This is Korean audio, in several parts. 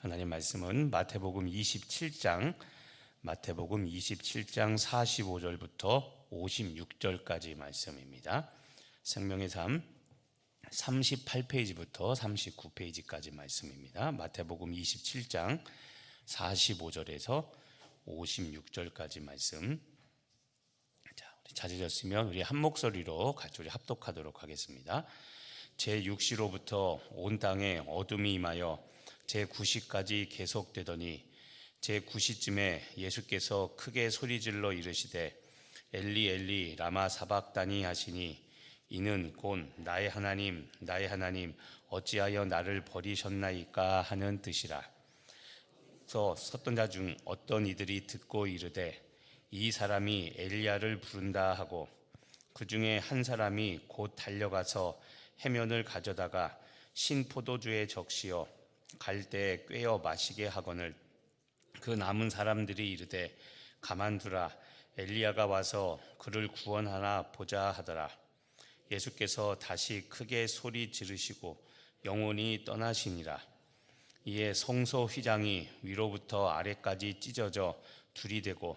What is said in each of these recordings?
하나님 말씀은 마태복음 27장 45절부터 56절까지 말씀입니다. 생명의 삶 38페이지부터 39페이지까지 말씀입니다. 마태복음 27장 45절에서 56절까지 말씀. 찾으셨으면 우리 한 목소리로 같이 합독하도록 하겠습니다. 제6시로부터 온 땅에 어둠이 임하여 제9시까지 계속되더니 제9시쯤에 예수께서 크게 소리질러 이르시되 엘리 엘리 라마 사박다니 하시니 이는 곧 나의 하나님 나의 하나님 어찌하여 나를 버리셨나이까 하는 뜻이라. 그래서 섰던 자 중 어떤 이들이 듣고 이르되 이 사람이 엘리야를 부른다 하고 그 중에 한 사람이 곧 달려가서 해면을 가져다가 신 포도주에 적시어 갈 때 꿰어 마시게 하거늘 그 남은 사람들이 이르되 가만두라 엘리야가 와서 그를 구원하나 보자 하더라. 예수께서 다시 크게 소리 지르시고 영혼이 떠나시니라. 이에 성소 휘장이 위로부터 아래까지 찢어져 둘이 되고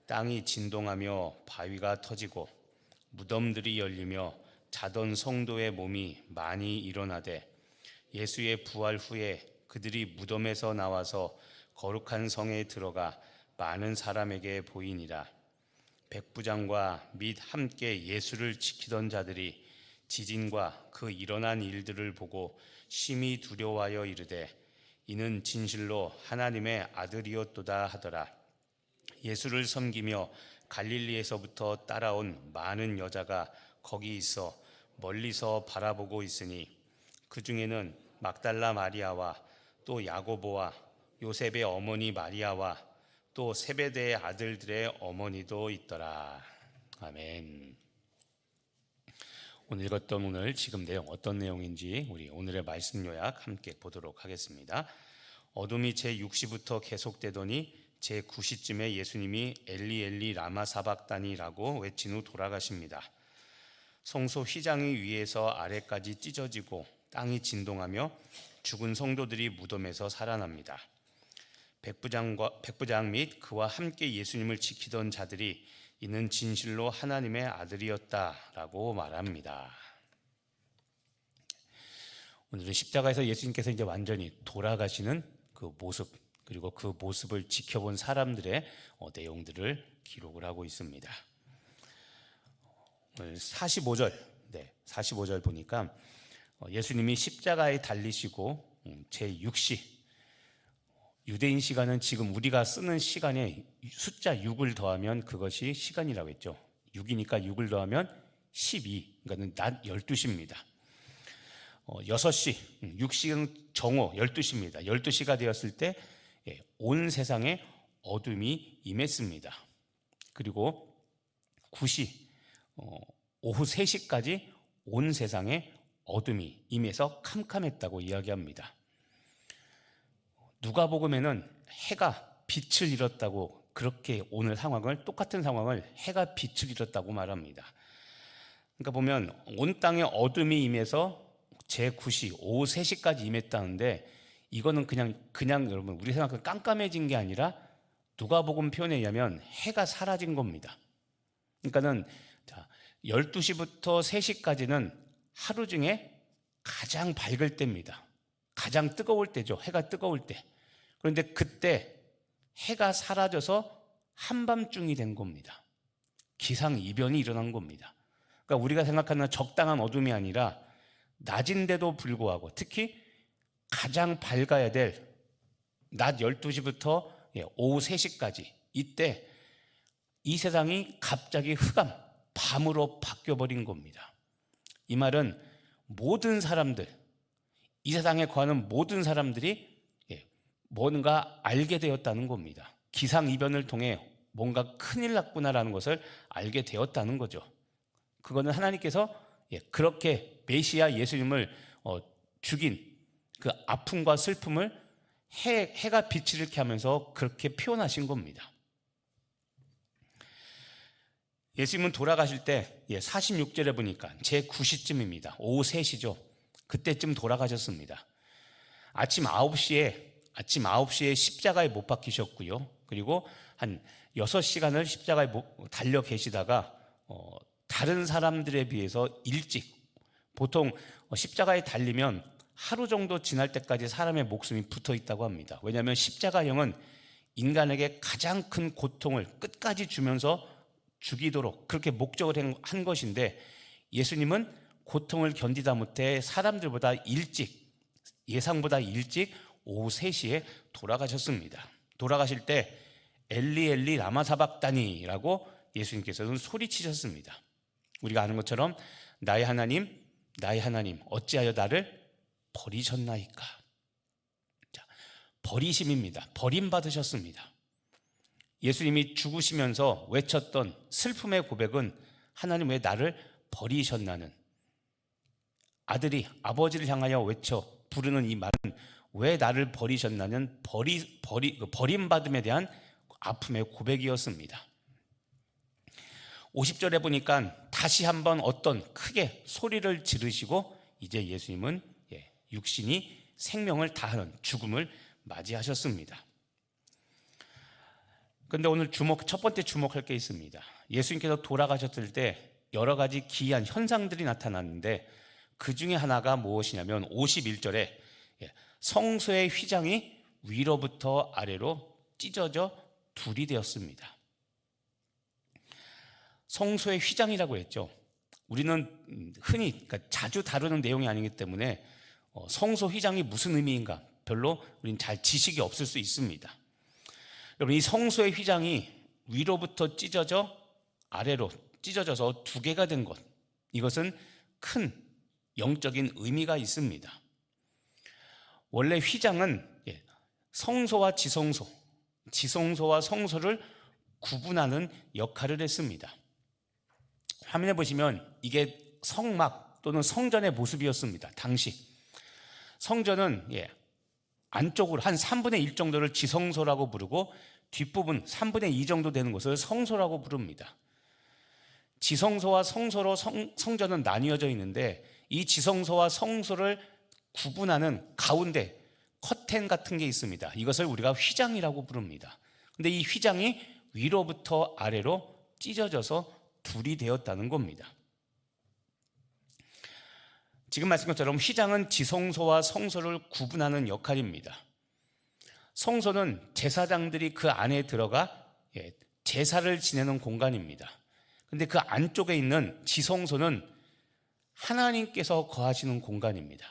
땅이 진동하며 바위가 터지고 무덤들이 열리며 자던 성도의 몸이 많이 일어나되 예수의 부활 후에 그들이 무덤에서 나와서 거룩한 성에 들어가 많은 사람에게 보이니라. 백부장과 및 함께 예수를 지키던 자들이 지진과 그 일어난 일들을 보고 심히 두려워하여 이르되 이는 진실로 하나님의 아들이었도다 하더라. 예수를 섬기며 갈릴리에서부터 따라온 많은 여자가 거기 있어 멀리서 바라보고 있으니 그 중에는 막달라 마리아와 또 야고보와 요셉의 어머니 마리아와 또 세베대의 아들들의 어머니도 있더라. 아멘. 오늘 읽었던 오늘 지금 내용 어떤 내용인지 우리 오늘의 말씀 요약 함께 보도록 하겠습니다. 어둠이 제6시부터 계속되더니 제9시쯤에 예수님이 엘리 엘리 라마 사박다니라고 외친 후 돌아가십니다. 성소 휘장이 위에서 아래까지 찢어지고 땅이 진동하며 죽은 성도들이 무덤에서 살아납니다. 백부장 및 그와 함께 예수님을 지키던 자들이 이는 진실로 하나님의 아들이었다라고 말합니다. 오늘은 십자가에서 예수님께서 이제 완전히 돌아가시는 그 모습 그리고 그 모습을 지켜본 사람들의 내용들을 기록을 하고 있습니다. 오늘 45절 보니까 예수님이 십자가에 달리시고 제6시 유대인 시간은 지금 우리가 쓰는 시간에 숫자 6을 더하면 그것이 시간이라고 했죠. 6이니까 6을 더하면 12, 그러니까 낮 12시입니다. 6시, 6시는 정오 12시입니다. 12시가 되었을 때 온 세상에 어둠이 임했습니다. 그리고 9시, 오후 3시까지 온 세상에 어둠이 임해서 캄캄했다고 이야기합니다. 누가복음에는 해가 빛을 잃었다고 그렇게 오늘 상황을 똑같은 상황을 해가 빛을 잃었다고 말합니다. 그러니까 보면 온 땅에 어둠이 임해서 제9시 오후 3시까지 임했다는데 이거는 그냥 여러분 우리 생각은 깜깜해진 게 아니라 누가복음 표현에 의하면 해가 사라진 겁니다. 그러니까는 12시부터 3시까지는 하루 중에 가장 밝을 때입니다. 가장 뜨거울 때죠. 해가 뜨거울 때. 그런데 그때 해가 사라져서 한밤중이 된 겁니다. 기상이변이 일어난 겁니다. 그러니까 우리가 생각하는 적당한 어둠이 아니라 낮인데도 불구하고 특히 가장 밝아야 될 낮 12시부터 오후 3시까지 이때 이 세상이 갑자기 밤으로 바뀌어버린 겁니다. 이 말은 모든 사람들, 이 세상에 거하는 모든 사람들이 뭔가 알게 되었다는 겁니다. 기상이변을 통해 뭔가 큰일 났구나라는 것을 알게 되었다는 거죠. 그거는 하나님께서 그렇게 메시아 예수님을 죽인 그 아픔과 슬픔을 해가 빛을 잃게 하면서 그렇게 표현하신 겁니다. 예수님은 돌아가실 때 46절에 보니까 제9시쯤입니다. 오후 3시죠. 그때쯤 돌아가셨습니다. 아침 9시에 아침 9시에 십자가에 못 박히셨고요. 그리고 한 6시간을 십자가에 달려 계시다가 다른 사람들에 비해서 일찍, 보통 십자가에 달리면 하루 정도 지날 때까지 사람의 목숨이 붙어 있다고 합니다. 왜냐하면 십자가형은 인간에게 가장 큰 고통을 끝까지 주면서 죽이도록 그렇게 목적을 한 것인데, 예수님은 고통을 견디다 못해 사람들보다 일찍, 예상보다 일찍 오후 3시에 돌아가셨습니다. 돌아가실 때 엘리 엘리 라마 사박다니라고 예수님께서는 소리치셨습니다. 우리가 아는 것처럼 나의 하나님, 나의 하나님, 어찌하여 나를 버리셨나이까. 자, 버리심입니다. 버림받으셨습니다. 예수님이 죽으시면서 외쳤던 슬픔의 고백은 하나님 왜 나를 버리셨나는, 아들이 아버지를 향하여 외쳐 부르는 이 말은 왜 나를 버리셨나는 버림받음에 대한 아픔의 고백이었습니다. 50절에 보니까 다시 한번 어떤 크게 소리를 지르시고 이제 예수님은 육신이 생명을 다하는 죽음을 맞이하셨습니다. 그런데 오늘 첫 번째 주목할 게 있습니다. 예수님께서 돌아가셨을 때 여러 가지 기이한 현상들이 나타났는데 그 중에 하나가 무엇이냐면 51절에 성소의 휘장이 위로부터 아래로 찢어져 둘이 되었습니다. 성소의 휘장이라고 했죠. 우리는 흔히, 그러니까 자주 다루는 내용이 아니기 때문에 성소 휘장이 무슨 의미인가 별로 우리는 잘 지식이 없을 수 있습니다. 여러분, 이 성소의 휘장이 위로부터 찢어져 아래로 찢어져서 두 개가 된 것, 이것은 큰 영적인 의미가 있습니다. 원래 휘장은 성소와 지성소, 지성소와 성소를 구분하는 역할을 했습니다. 화면에 보시면 이게 성막 또는 성전의 모습이었습니다. 당시 성전은 안쪽으로 한 3분의 1 정도를 지성소라고 부르고 뒷부분 3분의 2 정도 되는 것을 성소라고 부릅니다. 지성소와 성소로 성전은 나뉘어져 있는데 이 지성소와 성소를 구분하는 가운데 커튼 같은 게 있습니다. 이것을 우리가 휘장이라고 부릅니다. 근데 이 휘장이 위로부터 아래로 찢어져서 둘이 되었다는 겁니다. 지금 말씀한 것처럼 휘장은 지성소와 성소를 구분하는 역할입니다. 성소는 제사장들이 그 안에 들어가 제사를 지내는 공간입니다. 근데 그 안쪽에 있는 지성소는 하나님께서 거하시는 공간입니다.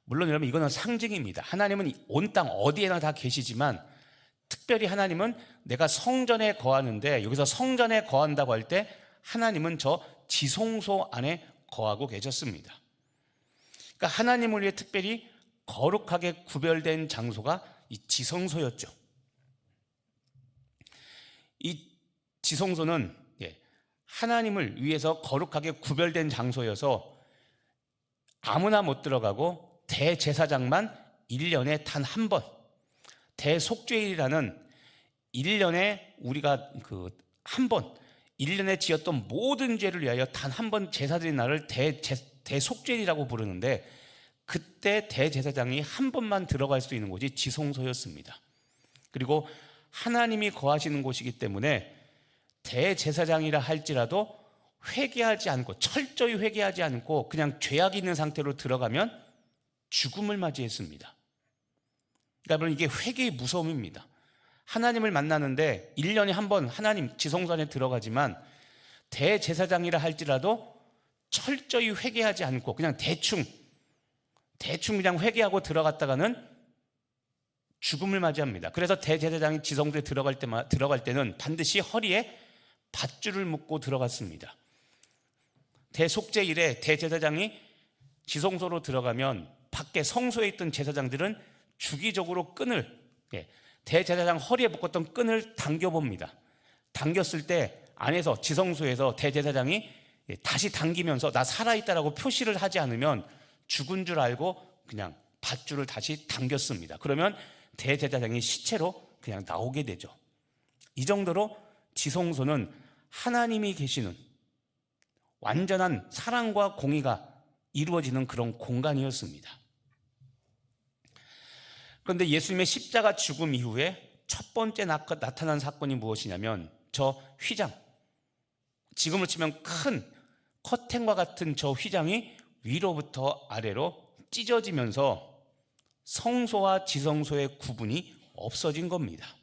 물론 여러분, 이거는 상징입니다. 하나님은 온 땅 어디에나 다 계시지만 특별히 하나님은 내가 성전에 거하는데, 여기서 성전에 거한다고 할 때 하나님은 저 지성소 안에 거하고 계셨습니다. 그러니까 하나님을 위해 특별히 거룩하게 구별된 장소가 이 지성소였죠. 이 지성소는 하나님을 위해서 거룩하게 구별된 장소여서 아무나 못 들어가고 대제사장만 1년에 단 한 번, 대속죄일이라는 1년에 우리가 한 번, 1년에 지었던 모든 죄를 위하여 단 한 번 제사드린 날을 대속죄일이라고 부르는데, 그때 대제사장이 한 번만 들어갈 수 있는 곳이 지성소였습니다. 그리고 하나님이 거하시는 곳이기 때문에 대제사장이라 할지라도 회개하지 않고, 철저히 회개하지 않고 그냥 죄악이 있는 상태로 들어가면 죽음을 맞이했습니다. 그러니까 이게 회개의 무서움입니다. 하나님을 만나는데 1년에 한 번 하나님 지성소 안에 들어가지만 대제사장이라 할지라도 철저히 회개하지 않고 그냥 대충 그냥 회개하고 들어갔다가는 죽음을 맞이합니다. 그래서 대제사장이 지성소에 들어갈 때는 반드시 허리에 밧줄을 묶고 들어갔습니다. 대속죄일에 대제사장이 지성소로 들어가면 밖에 성소에 있던 제사장들은 주기적으로 끈을, 대제사장 허리에 묶었던 끈을 당겨봅니다. 당겼을 때 안에서 지성소에서 대제사장이 다시 당기면서 나 살아있다라고 표시를 하지 않으면 죽은 줄 알고 그냥 밧줄을 다시 당겼습니다. 그러면 대제사장이 시체로 그냥 나오게 되죠. 이 정도로 지성소는 하나님이 계시는 완전한 사랑과 공의가 이루어지는 그런 공간이었습니다. 그런데 예수님의 십자가 죽음 이후에 첫 번째 나타난 사건이 무엇이냐면 저 휘장, 지금으로 치면 큰 커튼과 같은 저 휘장이 위로부터 아래로 찢어지면서 성소와 지성소의 구분이 없어진 겁니다.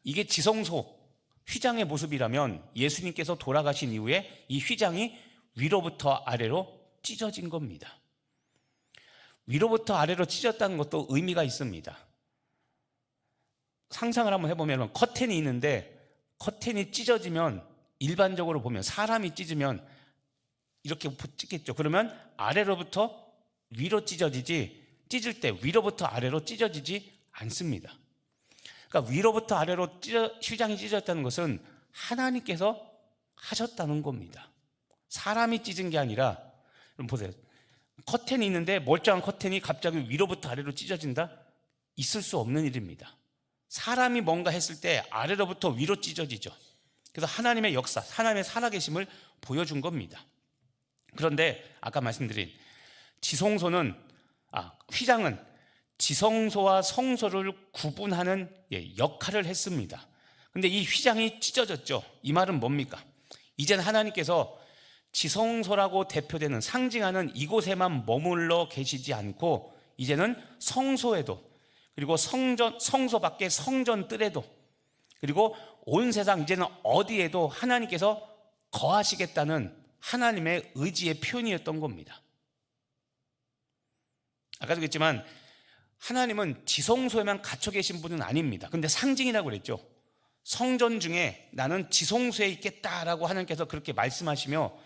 이게 지성소, 휘장의 모습이라면 예수님께서 돌아가신 이후에 이 휘장이 위로부터 아래로 찢어진 겁니다. 위로부터 아래로 찢었다는 것도 의미가 있습니다. 상상을 한번 해보면 커튼이 있는데 커튼이 찢어지면 일반적으로 보면 사람이 찢으면 이렇게 찢겠죠. 그러면 아래로부터 위로 찢어지지, 찢을 때 위로부터 아래로 찢어지지 않습니다. 그러니까 위로부터 아래로 휘장이 찢어졌다는 것은 하나님께서 하셨다는 겁니다. 사람이 찢은 게 아니라, 여러분 보세요. 커튼이 있는데 멀쩡한 커튼이 갑자기 위로부터 아래로 찢어진다? 있을 수 없는 일입니다. 사람이 뭔가 했을 때 아래로부터 위로 찢어지죠. 그래서 하나님의 역사, 하나님의 살아계심을 보여준 겁니다. 그런데 아까 말씀드린 휘장은 지성소와 성소를 구분하는 역할을 했습니다. 그런데 이 휘장이 찢어졌죠. 이 말은 뭡니까? 이젠 하나님께서 지성소라고 대표되는, 상징하는 이곳에만 머물러 계시지 않고 이제는 성소에도, 그리고 성소 밖에 성전 뜰에도, 그리고 온 세상 이제는 어디에도 하나님께서 거하시겠다는 하나님의 의지의 표현이었던 겁니다. 아까도 그랬지만 하나님은 지성소에만 갇혀 계신 분은 아닙니다. 근데 상징이라고 그랬죠. 성전 중에 나는 지성소에 있겠다라고 하나님께서 그렇게 말씀하시며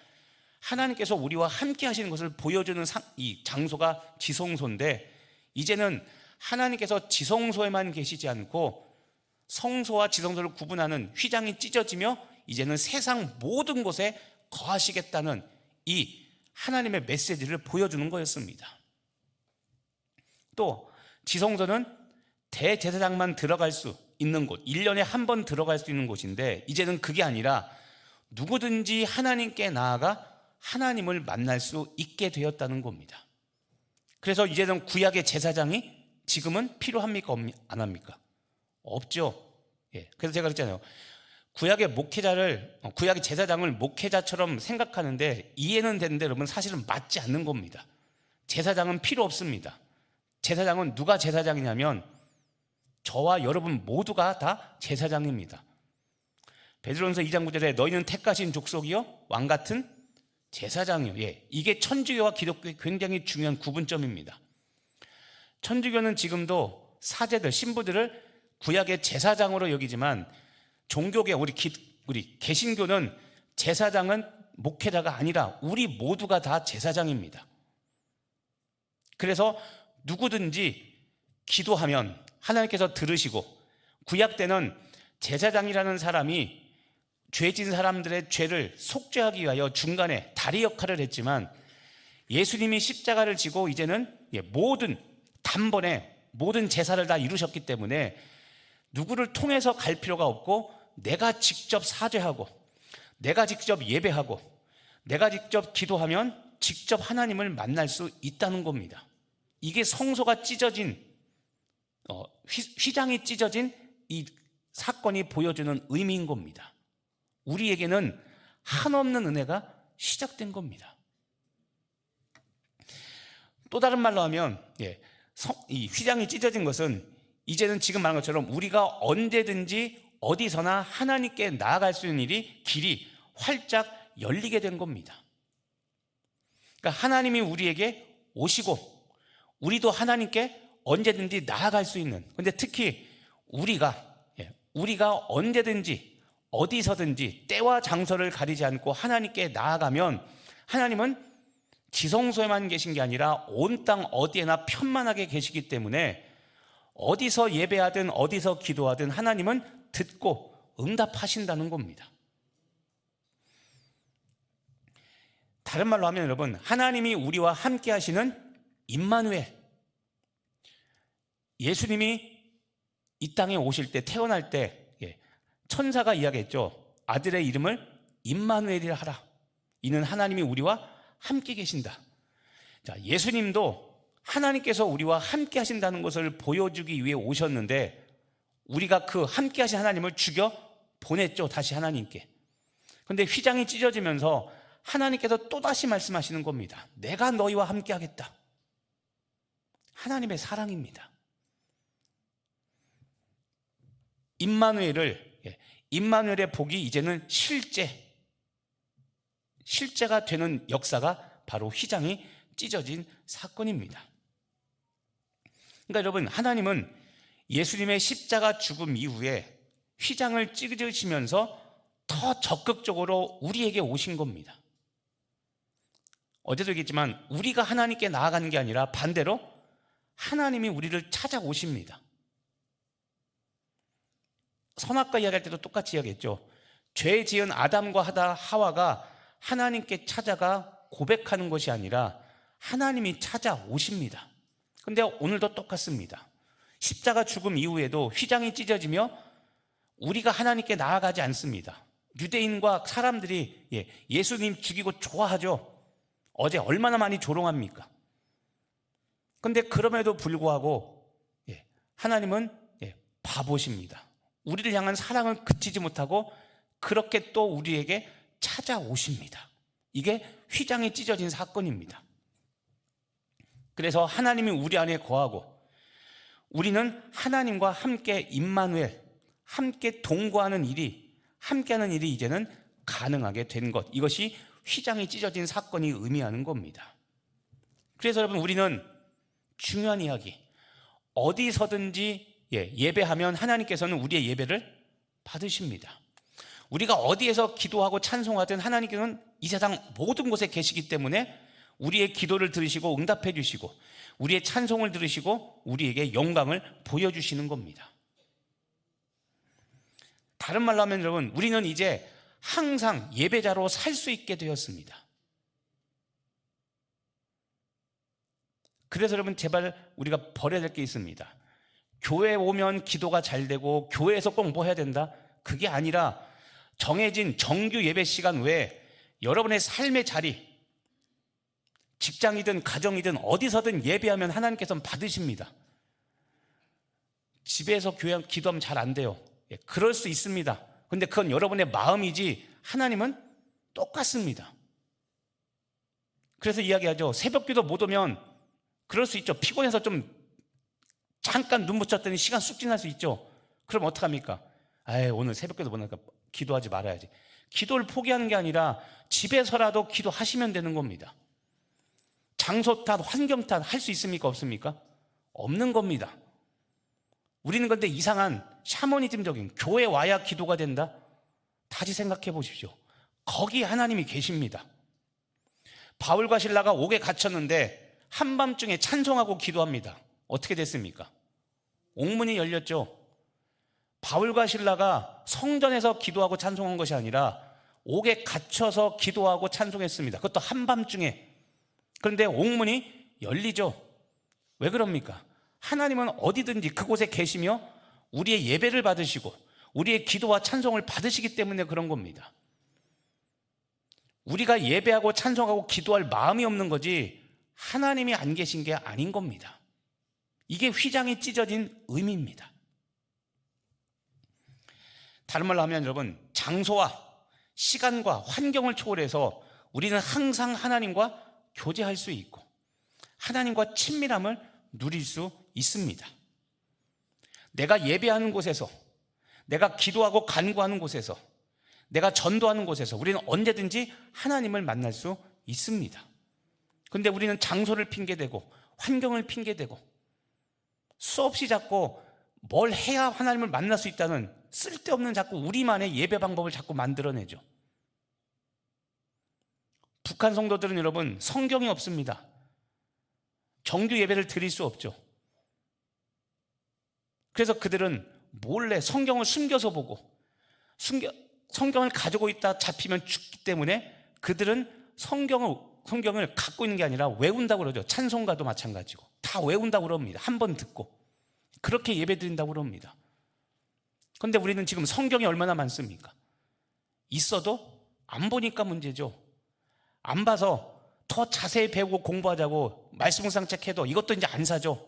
하나님께서 우리와 함께 하시는 것을 보여주는 이 장소가 지성소인데, 이제는 하나님께서 지성소에만 계시지 않고 성소와 지성소를 구분하는 휘장이 찢어지며 이제는 세상 모든 곳에 거하시겠다는 이 하나님의 메시지를 보여주는 거였습니다. 또 지성소는 대제사장만 들어갈 수 있는 곳, 1년에 한 번 들어갈 수 있는 곳인데 이제는 그게 아니라 누구든지 하나님께 나아가 하나님을 만날 수 있게 되었다는 겁니다. 그래서 이제는 구약의 제사장이 지금은 필요합니까? 안 합니까? 없죠. 그래서 제가 그랬잖아요. 구약의 제사장을 목회자처럼 생각하는데 이해는 되는데 여러분 사실은 맞지 않는 겁니다. 제사장은 필요 없습니다. 제사장은 누가 제사장이냐면 저와 여러분 모두가 다 제사장입니다. 베드로전서 2장 9절에 너희는 택하신 족속이요 왕같은 제사장이요. 이게 천주교와 기독교의 굉장히 중요한 구분점입니다. 천주교는 지금도 사제들, 신부들을 구약의 제사장으로 여기지만 종교계 우리 개신교는 제사장은 목회자가 아니라 우리 모두가 다 제사장입니다. 그래서 누구든지 기도하면 하나님께서 들으시고, 구약 때는 제사장이라는 사람이 죄진 사람들의 죄를 속죄하기 위하여 중간에 다리 역할을 했지만 예수님이 십자가를 지고 이제는 단번에 모든 제사를 다 이루셨기 때문에 누구를 통해서 갈 필요가 없고 내가 직접 사죄하고 내가 직접 예배하고 내가 직접 기도하면 직접 하나님을 만날 수 있다는 겁니다. 이게 성소가 찢어진 휘장이 찢어진 이 사건이 보여주는 의미인 겁니다. 우리에게는 한없는 은혜가 시작된 겁니다. 또 다른 말로 하면 이 휘장이 찢어진 것은 이제는 지금 말한 것처럼 우리가 언제든지 어디서나 하나님께 나아갈 수 있는 길이 활짝 열리게 된 겁니다. 그러니까 하나님이 우리에게 오시고 우리도 하나님께 언제든지 나아갈 수 있는, 근데 특히 우리가 언제든지 어디서든지 때와 장소를 가리지 않고 하나님께 나아가면 하나님은 지성소에만 계신 게 아니라 온 땅 어디에나 편만하게 계시기 때문에 어디서 예배하든 어디서 기도하든 하나님은 듣고 응답하신다는 겁니다. 다른 말로 하면 여러분, 하나님이 우리와 함께 하시는 임마누엘, 예수님이 이 땅에 오실 때, 태어날 때 천사가 이야기했죠. 아들의 이름을 임마누엘이라 하라. 이는 하나님이 우리와 함께 계신다. 자, 예수님도 하나님께서 우리와 함께 하신다는 것을 보여주기 위해 오셨는데 우리가 그 함께 하신 하나님을 죽여 보냈죠. 다시 하나님께. 그런데 휘장이 찢어지면서 하나님께서 또다시 말씀하시는 겁니다. 내가 너희와 함께 하겠다. 하나님의 사랑입니다. 임마누엘의 복이 이제는 실제가 되는 역사가 바로 휘장이 찢어진 사건입니다. 그러니까 여러분, 하나님은 예수님의 십자가 죽음 이후에 휘장을 찢으시면서 더 적극적으로 우리에게 오신 겁니다. 어제도 얘기했지만 우리가 하나님께 나아가는 게 아니라 반대로 하나님이 우리를 찾아오십니다. 선악과 이야기할 때도 똑같이 이야기했죠. 죄 지은 아담과 하와가 하나님께 찾아가 고백하는 것이 아니라 하나님이 찾아오십니다. 그런데 오늘도 똑같습니다. 십자가 죽음 이후에도 휘장이 찢어지며 우리가 하나님께 나아가지 않습니다. 유대인과 사람들이 예수님 죽이고 좋아하죠. 어제 얼마나 많이 조롱합니까? 그런데 그럼에도 불구하고 하나님은 바보십니다. 우리를 향한 사랑을 그치지 못하고 그렇게 또 우리에게 찾아오십니다. 이게 휘장이 찢어진 사건입니다. 그래서 하나님이 우리 안에 거하고 우리는 하나님과 함께 임마누엘, 함께 동거하는 일이, 함께하는 일이 이제는 가능하게 된 것, 이것이 휘장이 찢어진 사건이 의미하는 겁니다. 그래서 여러분, 우리는 중요한 이야기, 어디서든지 예배하면 하나님께서는 우리의 예배를 받으십니다. 우리가 어디에서 기도하고 찬송하든 하나님께서는 이 세상 모든 곳에 계시기 때문에 우리의 기도를 들으시고 응답해 주시고 우리의 찬송을 들으시고 우리에게 영광을 보여주시는 겁니다. 다른 말로 하면 여러분, 우리는 이제 항상 예배자로 살 수 있게 되었습니다. 그래서 여러분, 제발 우리가 버려야 될 게 있습니다. 교회 오면 기도가 잘 되고 교회에서 꼭 뭐 해야 된다? 그게 아니라 정해진 정규 예배 시간 외에 여러분의 삶의 자리, 직장이든 가정이든 어디서든 예배하면 하나님께서는 받으십니다. 집에서 교회 기도하면 잘 안 돼요. 그럴 수 있습니다. 그런데 그건 여러분의 마음이지 하나님은 똑같습니다. 그래서 이야기하죠. 새벽 기도 못 오면 그럴 수 있죠. 피곤해서 좀 잠깐 눈 붙였더니 시간 쑥 지날 수 있죠. 그럼 어떡합니까? 오늘 새벽 기도 못 나니까 기도하지 말아야지. 기도를 포기하는 게 아니라 집에서라도 기도하시면 되는 겁니다. 장소 탓, 환경 탓 할 수 있습니까? 없습니까? 없는 겁니다. 우리는 그런데 이상한 샤머니즘적인 교회 와야 기도가 된다? 다시 생각해 보십시오. 거기 하나님이 계십니다. 바울과 신라가 옥에 갇혔는데 한밤중에 찬송하고 기도합니다. 어떻게 됐습니까? 옥문이 열렸죠. 바울과 신라가 성전에서 기도하고 찬송한 것이 아니라 옥에 갇혀서 기도하고 찬송했습니다. 그것도 한밤중에. 그런데 옥문이 열리죠. 왜 그럽니까? 하나님은 어디든지 그곳에 계시며 우리의 예배를 받으시고 우리의 기도와 찬송을 받으시기 때문에 그런 겁니다. 우리가 예배하고 찬송하고 기도할 마음이 없는 거지 하나님이 안 계신 게 아닌 겁니다. 이게 휘장이 찢어진 의미입니다. 다른 말로 하면 여러분, 장소와 시간과 환경을 초월해서 우리는 항상 하나님과 교제할 수 있고 하나님과 친밀함을 누릴 수 있습니다. 내가 예배하는 곳에서, 내가 기도하고 간구하는 곳에서, 내가 전도하는 곳에서 우리는 언제든지 하나님을 만날 수 있습니다. 그런데 우리는 장소를 핑계대고 환경을 핑계대고 수없이 자꾸 뭘 해야 하나님을 만날 수 있다는 쓸데없는 자꾸 우리만의 예배 방법을 자꾸 만들어내죠. 북한 성도들은 여러분, 성경이 없습니다. 정규 예배를 드릴 수 없죠. 그래서 그들은 몰래 성경을 숨겨서 보고 성경을 가지고 있다 잡히면 죽기 때문에 그들은 성경을 갖고 있는 게 아니라 외운다고 그러죠. 찬송가도 마찬가지고 다 외운다고 그럽니다. 한 번 듣고 그렇게 예배 드린다고 그럽니다. 그런데 우리는 지금 성경이 얼마나 많습니까? 있어도 안 보니까 문제죠. 안 봐서 더 자세히 배우고 공부하자고 말씀 묵상책해도 이것도 이제 안 사죠.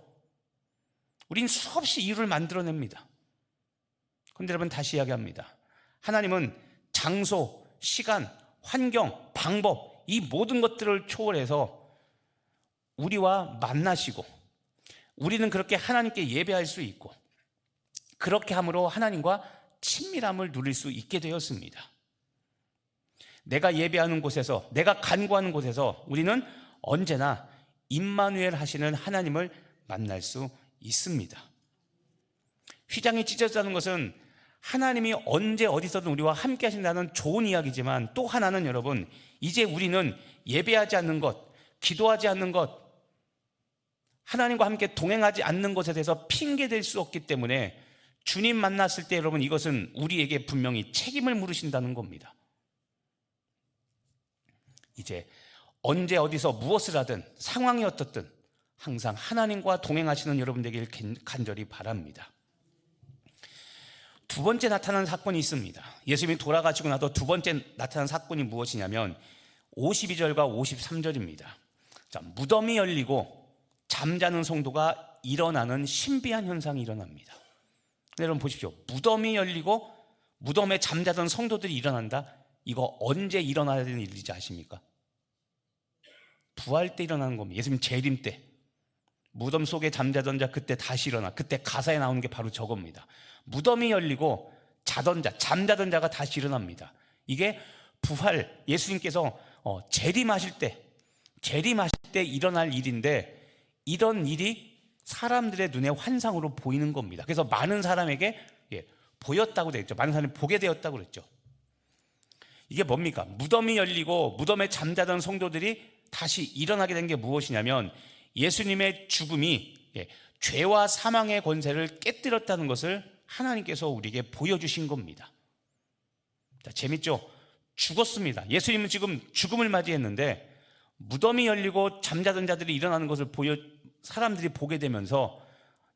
우린 수없이 이유를 만들어냅니다. 그런데 여러분, 다시 이야기합니다. 하나님은 장소, 시간, 환경, 방법, 이 모든 것들을 초월해서 우리와 만나시고, 우리는 그렇게 하나님께 예배할 수 있고, 그렇게 함으로 하나님과 친밀함을 누릴 수 있게 되었습니다. 내가 예배하는 곳에서, 내가 간구하는 곳에서 우리는 언제나 임마누엘 하시는 하나님을 만날 수 있습니다. 휘장이 찢어졌다는 것은 하나님이 언제 어디서든 우리와 함께 하신다는 좋은 이야기지만, 또 하나는 여러분, 이제 우리는 예배하지 않는 것, 기도하지 않는 것, 하나님과 함께 동행하지 않는 것에 대해서 핑계댈 수 없기 때문에 주님 만났을 때 여러분, 이것은 우리에게 분명히 책임을 물으신다는 겁니다. 이제 언제 어디서 무엇을 하든 상황이 어떻든 항상 하나님과 동행하시는 여러분 되길 간절히 바랍니다. 두 번째 나타난 사건이 있습니다. 예수님이 돌아가시고 나서 두 번째 나타난 사건이 무엇이냐면 52절과 53절입니다. 자, 무덤이 열리고 잠자는 성도가 일어나는 신비한 현상이 일어납니다. 여러분 보십시오. 무덤이 열리고 무덤에 잠자던 성도들이 일어난다. 이거 언제 일어나야 되는 일인지 아십니까? 부활 때 일어나는 겁니다. 예수님 재림 때 무덤 속에 잠자던 자 그때 다시 일어나. 그때 가사에 나오는 게 바로 저겁니다. 무덤이 열리고 자던 자, 잠자던 자가 다시 일어납니다. 이게 부활, 예수님께서 재림하실 때 일어날 일인데, 이런 일이 사람들의 눈에 환상으로 보이는 겁니다. 그래서 많은 사람에게 보였다고 되어 있죠. 많은 사람이 보게 되었다고 그랬죠. 이게 뭡니까? 무덤이 열리고 무덤에 잠자던 성도들이 다시 일어나게 된 게 무엇이냐면, 예수님의 죽음이 죄와 사망의 권세를 깨뜨렸다는 것을 하나님께서 우리에게 보여주신 겁니다. 자, 재밌죠? 죽었습니다. 예수님은 지금 죽음을 맞이했는데 무덤이 열리고 잠자던 자들이 일어나는 것을 사람들이 보게 되면서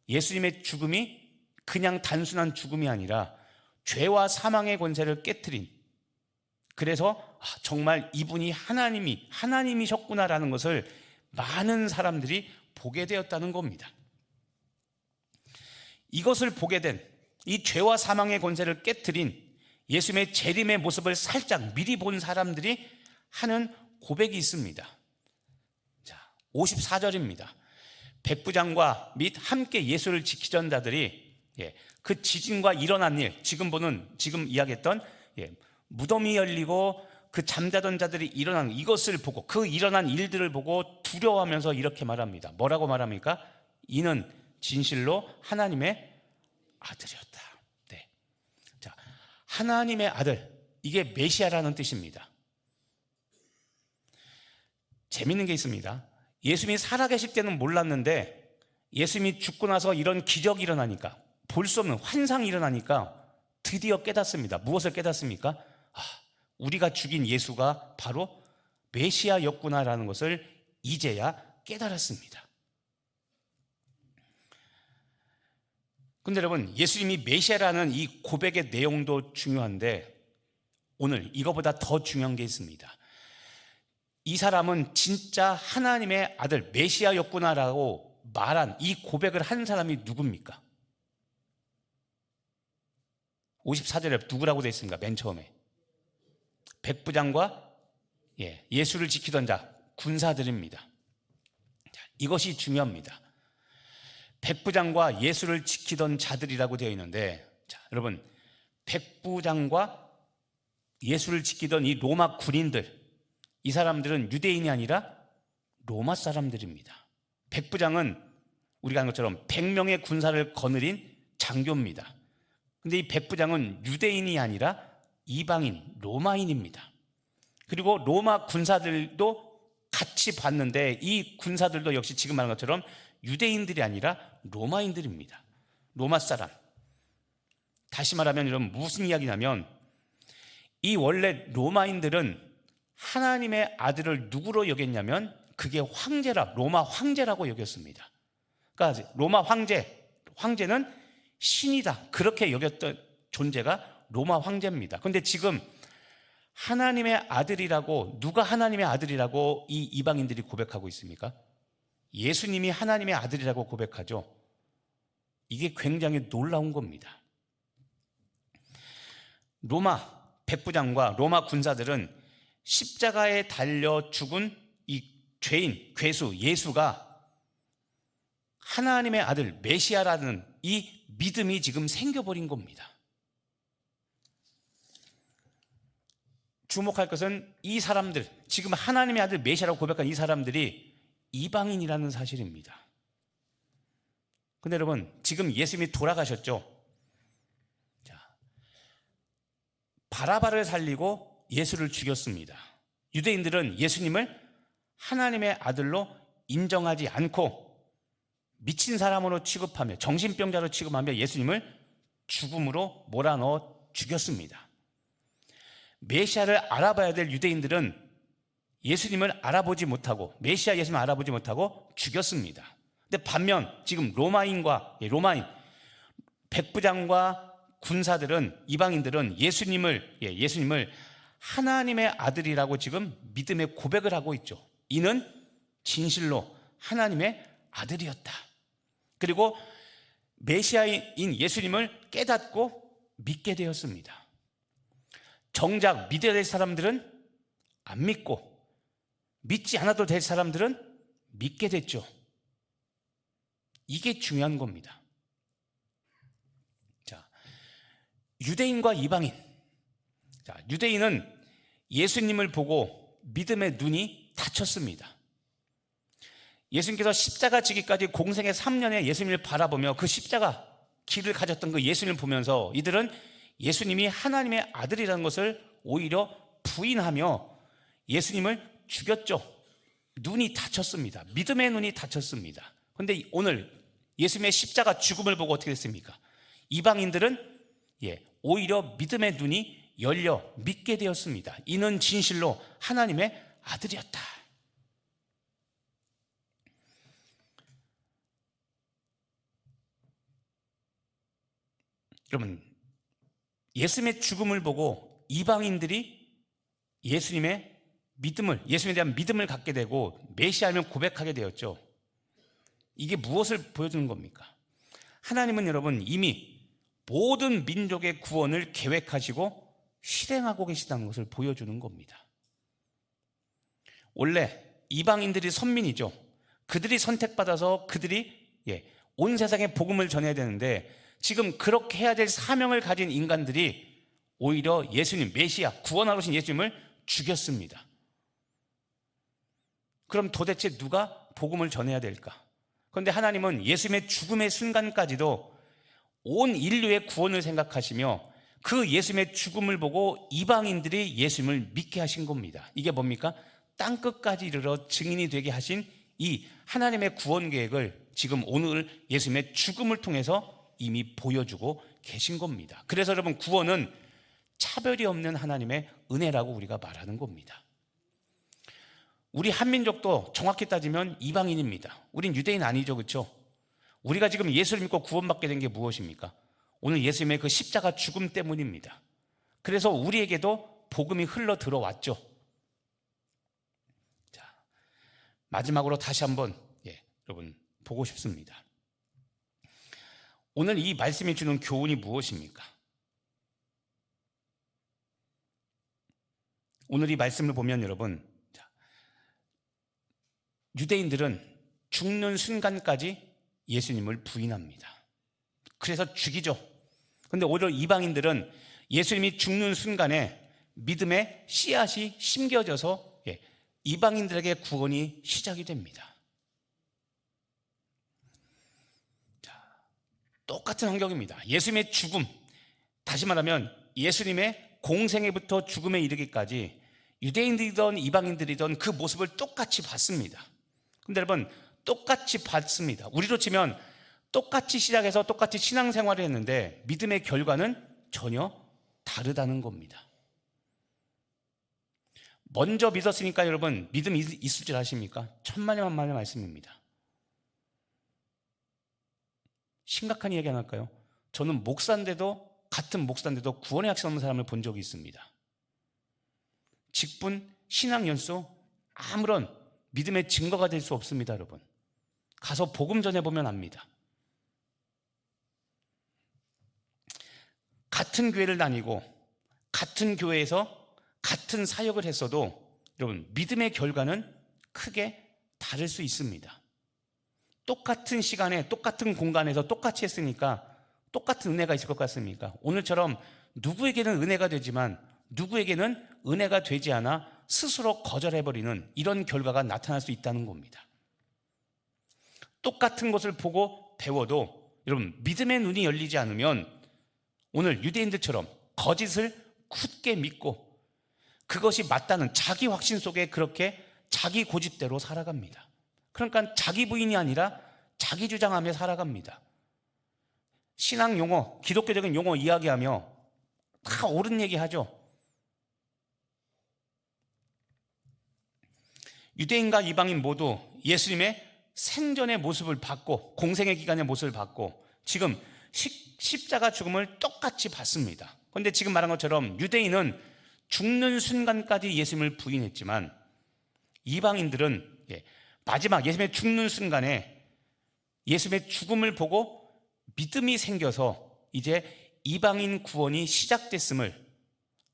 예수님의 죽음이 그냥 단순한 죽음이 아니라 죄와 사망의 권세를 깨뜨린, 그래서 정말 이분이 하나님이셨구나라는 것을 많은 사람들이 보게 되었다는 겁니다. 이것을 보게 된, 이 죄와 사망의 권세를 깨뜨린 예수님의 재림의 모습을 살짝 미리 본 사람들이 하는 고백이 있습니다. 자, 54절입니다. 백부장과 및 함께 예수를 지키던 자들이 그 지진과 일어난 일, 지금 이야기했던 무덤이 열리고 그 잠자던 자들이 일어난 이것을 보고, 그 일어난 일들을 보고 두려워하면서 이렇게 말합니다. 뭐라고 말합니까? 이는 진실로 하나님의 아들이었다. 네. 자, 하나님의 아들, 이게 메시아라는 뜻입니다. 재밌는 게 있습니다. 예수님이 살아계실 때는 몰랐는데 예수님이 죽고 나서 이런 기적이 일어나니까, 볼 수 없는 환상이 일어나니까 드디어 깨닫습니다. 무엇을 깨닫습니까? 우리가 죽인 예수가 바로 메시아였구나라는 것을 이제야 깨달았습니다. 그런데 여러분, 예수님이 메시아라는 이 고백의 내용도 중요한데 오늘 이거보다 더 중요한 게 있습니다. 이 사람은 진짜 하나님의 아들 메시아였구나라고 말한, 이 고백을 한 사람이 누굽니까? 54절에 누구라고 되어 있습니까? 맨 처음에 백부장과 예수를 지키던 자, 군사들입니다. 자, 이것이 중요합니다. 백부장과 예수를 지키던 자들이라고 되어 있는데, 자, 여러분, 백부장과 예수를 지키던 이 로마 군인들, 이 사람들은 유대인이 아니라 로마 사람들입니다. 백부장은 우리가 아는 것처럼 100명의 군사를 거느린 장교입니다. 근데 이 백부장은 유대인이 아니라 이방인, 로마인입니다. 그리고 로마 군사들도 같이 봤는데 이 군사들도 역시 지금 말한 것처럼 유대인들이 아니라 로마인들입니다. 로마 사람. 다시 말하면 여러분, 무슨 이야기냐면, 이 원래 로마인들은 하나님의 아들을 누구로 여겼냐면 그게 로마 황제라고 여겼습니다. 그러니까 로마 황제는 신이다, 그렇게 여겼던 존재가 로마 황제입니다. 그런데 지금 하나님의 아들이라고, 누가 하나님의 아들이라고 이 이방인들이 고백하고 있습니까? 예수님이 하나님의 아들이라고 고백하죠. 이게 굉장히 놀라운 겁니다. 로마 백부장과 로마 군사들은 십자가에 달려 죽은 이 죄인, 괴수, 예수가 하나님의 아들 메시아라는 이 믿음이 지금 생겨버린 겁니다. 주목할 것은 이 사람들, 지금 하나님의 아들 메시아라고 고백한 이 사람들이 이방인이라는 사실입니다. 근데 여러분, 지금 예수님이 돌아가셨죠? 자, 바라바를 살리고 예수를 죽였습니다. 유대인들은 예수님을 하나님의 아들로 인정하지 않고 미친 사람으로 취급하며 정신병자로 취급하며 예수님을 죽음으로 몰아넣어 죽였습니다. 메시아를 알아봐야 될 유대인들은 예수님을 알아보지 못하고 메시아 예수님을 알아보지 못하고 죽였습니다. 근데 반면 지금 로마인 백부장과 군사들은, 이방인들은 예수님을 하나님의 아들이라고 지금 믿음의 고백을 하고 있죠. 이는 진실로 하나님의 아들이었다. 그리고 메시아인 예수님을 깨닫고 믿게 되었습니다. 정작 믿어야 될 사람들은 안 믿고, 믿지 않아도 될 사람들은 믿게 됐죠. 이게 중요한 겁니다. 자, 유대인과 이방인. 자, 유대인은 예수님을 보고 믿음의 눈이 닫혔습니다. 예수님께서 십자가 지기까지 공생의 3년에 예수님을 바라보며 그 십자가 길을 가졌던 그 예수님을 보면서 이들은 예수님이 하나님의 아들이라는 것을 오히려 부인하며 예수님을 죽였죠. 눈이 닫혔습니다. 믿음의 눈이 닫혔습니다. 그런데 오늘 예수님의 십자가 죽음을 보고 어떻게 됐습니까? 이방인들은 오히려 믿음의 눈이 열려 믿게 되었습니다. 이는 진실로 하나님의 아들이었다. 여러분, 예수님의 죽음을 보고 이방인들이 예수님에 대한 믿음을 갖게 되고 메시아임을 고백하게 되었죠. 이게 무엇을 보여주는 겁니까? 하나님은 여러분 이미 모든 민족의 구원을 계획하시고 실행하고 계시다는 것을 보여주는 겁니다. 원래 이방인들이 선민이죠. 그들이 선택받아서 그들이 온 세상에 복음을 전해야 되는데 지금 그렇게 해야 될 사명을 가진 인간들이 오히려 예수님, 메시아, 구원하러 오신 예수님을 죽였습니다. 그럼 도대체 누가 복음을 전해야 될까? 그런데 하나님은 예수님의 죽음의 순간까지도 온 인류의 구원을 생각하시며 그 예수님의 죽음을 보고 이방인들이 예수님을 믿게 하신 겁니다. 이게 뭡니까? 땅끝까지 이르러 증인이 되게 하신 이 하나님의 구원 계획을 지금 오늘 예수님의 죽음을 통해서 이미 보여주고 계신 겁니다. 그래서 여러분, 구원은 차별이 없는 하나님의 은혜라고 우리가 말하는 겁니다. 우리 한민족도 정확히 따지면 이방인입니다. 우린 유대인 아니죠, 그렇죠? 우리가 지금 예수를 믿고 구원받게 된 게 무엇입니까? 오늘 예수님의 그 십자가 죽음 때문입니다. 그래서 우리에게도 복음이 흘러 들어왔죠. 자, 마지막으로 다시 한번 여러분 보고 싶습니다. 오늘 이 말씀이 주는 교훈이 무엇입니까? 오늘 이 말씀을 보면 여러분, 유대인들은 죽는 순간까지 예수님을 부인합니다. 그래서 죽이죠. 그런데 오히려 이방인들은 예수님이 죽는 순간에 믿음의 씨앗이 심겨져서 이방인들에게 구원이 시작이 됩니다. 똑같은 환경입니다. 예수님의 죽음, 다시 말하면 예수님의 공생애부터 죽음에 이르기까지 유대인들이든 이방인들이든 그 모습을 똑같이 봤습니다. 근데 여러분, 똑같이 봤습니다. 우리로 치면 똑같이 시작해서 똑같이 신앙생활을 했는데 믿음의 결과는 전혀 다르다는 겁니다. 먼저 믿었으니까 여러분 믿음이 있을 줄 아십니까? 천만의 말씀입니다. 심각한 이야기 하나 할까요? 저는 같은 목사인데도 구원의 확신 없는 사람을 본 적이 있습니다. 직분, 신앙 연수, 아무런 믿음의 증거가 될 수 없습니다, 여러분. 가서 복음 전해보면 압니다. 같은 교회를 다니고 같은 교회에서 같은 사역을 했어도 여러분, 믿음의 결과는 크게 다를 수 있습니다. 똑같은 시간에 똑같은 공간에서 똑같이 했으니까 똑같은 은혜가 있을 것 같습니까? 오늘처럼 누구에게는 은혜가 되지만 누구에게는 은혜가 되지 않아 스스로 거절해버리는 이런 결과가 나타날 수 있다는 겁니다. 똑같은 것을 보고 배워도 여러분, 믿음의 눈이 열리지 않으면 오늘 유대인들처럼 거짓을 굳게 믿고 그것이 맞다는 자기 확신 속에 그렇게 자기 고집대로 살아갑니다. 그러니까 자기 부인이 아니라 자기 주장하며 살아갑니다. 신앙 용어, 기독교적인 용어 이야기하며 다 옳은 얘기하죠. 유대인과 이방인 모두 예수님의 생전의 모습을 받고 공생의 기간의 모습을 받고 지금 십자가 죽음을 똑같이 받습니다. 그런데 지금 말한 것처럼 유대인은 죽는 순간까지 예수님을 부인했지만 이방인들은 마지막 예수님의 죽는 순간에 예수님의 죽음을 보고 믿음이 생겨서 이제 이방인 구원이 시작됐음을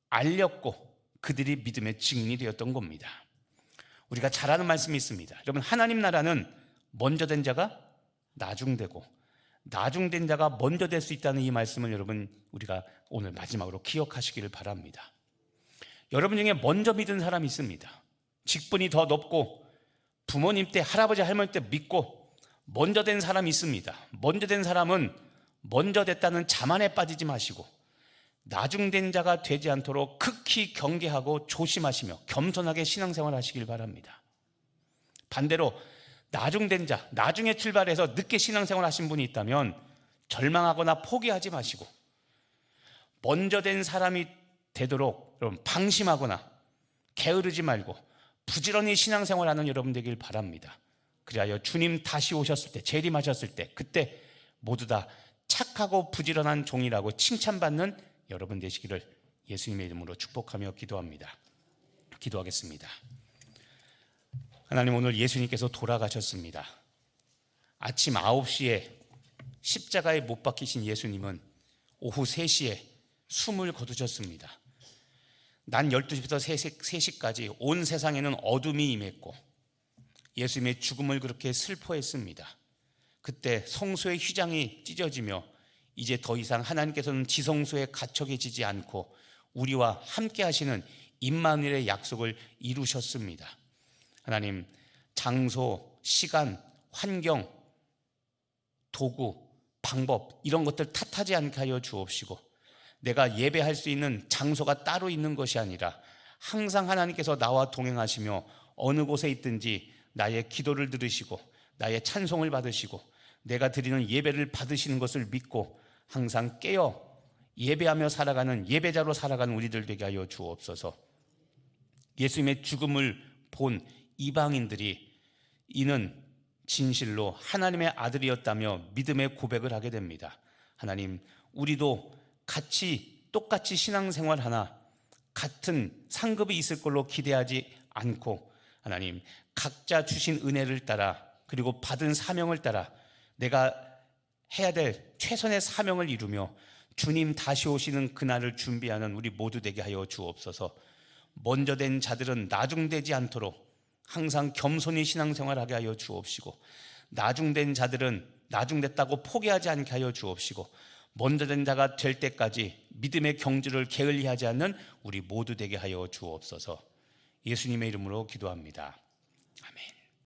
알렸고 그들이 믿음의 증인이 되었던 겁니다. 우리가 잘 아는 말씀이 있습니다. 여러분, 하나님 나라는 먼저 된 자가 나중되고 나중된 자가 먼저 될 수 있다는 이 말씀을 여러분, 우리가 오늘 마지막으로 기억하시기를 바랍니다. 여러분 중에 먼저 믿은 사람이 있습니다. 직분이 더 높고 부모님 때, 할아버지 할머니 때 믿고 먼저 된 사람이 있습니다. 먼저 된 사람은 먼저 됐다는 자만에 빠지지 마시고 나중된 자가 되지 않도록 극히 경계하고 조심하시며 겸손하게 신앙생활 하시길 바랍니다. 반대로 나중된 자, 나중에 출발해서 늦게 신앙생활 하신 분이 있다면 절망하거나 포기하지 마시고 먼저 된 사람이 되도록 여러분 방심하거나 게으르지 말고 부지런히 신앙생활하는 여러분 되길 바랍니다. 그리하여 주님 다시 오셨을 때, 재림하셨을 때 그때 모두 다 착하고 부지런한 종이라고 칭찬받는 여러분 되시기를 예수님의 이름으로 축복하며 기도합니다. 기도하겠습니다. 하나님, 오늘 예수님께서 돌아가셨습니다. 아침 9시에 십자가에 못 박히신 예수님은 오후 3시에 숨을 거두셨습니다. 난 12시부터 3시까지 온 세상에는 어둠이 임했고 예수님의 죽음을 그렇게 슬퍼했습니다. 그때 성소의 휘장이 찢어지며 이제 더 이상 하나님께서는 지성소에 갇혀 계시지 않고 우리와 함께 하시는 임마누엘의 약속을 이루셨습니다. 하나님, 장소, 시간, 환경, 도구, 방법 이런 것들 탓하지 않게 하여 주옵시고 내가 예배할 수 있는 장소가 따로 있는 것이 아니라 항상 하나님께서 나와 동행하시며 어느 곳에 있든지 나의 기도를 들으시고 나의 찬송을 받으시고 내가 드리는 예배를 받으시는 것을 믿고 항상 깨어 예배하며 살아가는 예배자로 살아가는 우리들 되게 하여 주옵소서. 예수님의 죽음을 본 이방인들이 이는 진실로 하나님의 아들이었다며 믿음의 고백을 하게 됩니다. 하나님, 우리도 똑같이 신앙생활 하나 같은 상급이 있을 걸로 기대하지 않고 하나님, 각자 주신 은혜를 따라 그리고 받은 사명을 따라 내가 해야 될 최선의 사명을 이루며 주님 다시 오시는 그날을 준비하는 우리 모두 되게 하여 주옵소서. 먼저 된 자들은 나중되지 않도록 항상 겸손히 신앙생활하게 하여 주옵시고 나중된 자들은 나중됐다고 포기하지 않게 하여 주옵시고 먼저 된 자가 될 때까지 믿음의 경주를 게을리하지 않는 우리 모두 되게 하여 주옵소서. 예수님의 이름으로 기도합니다.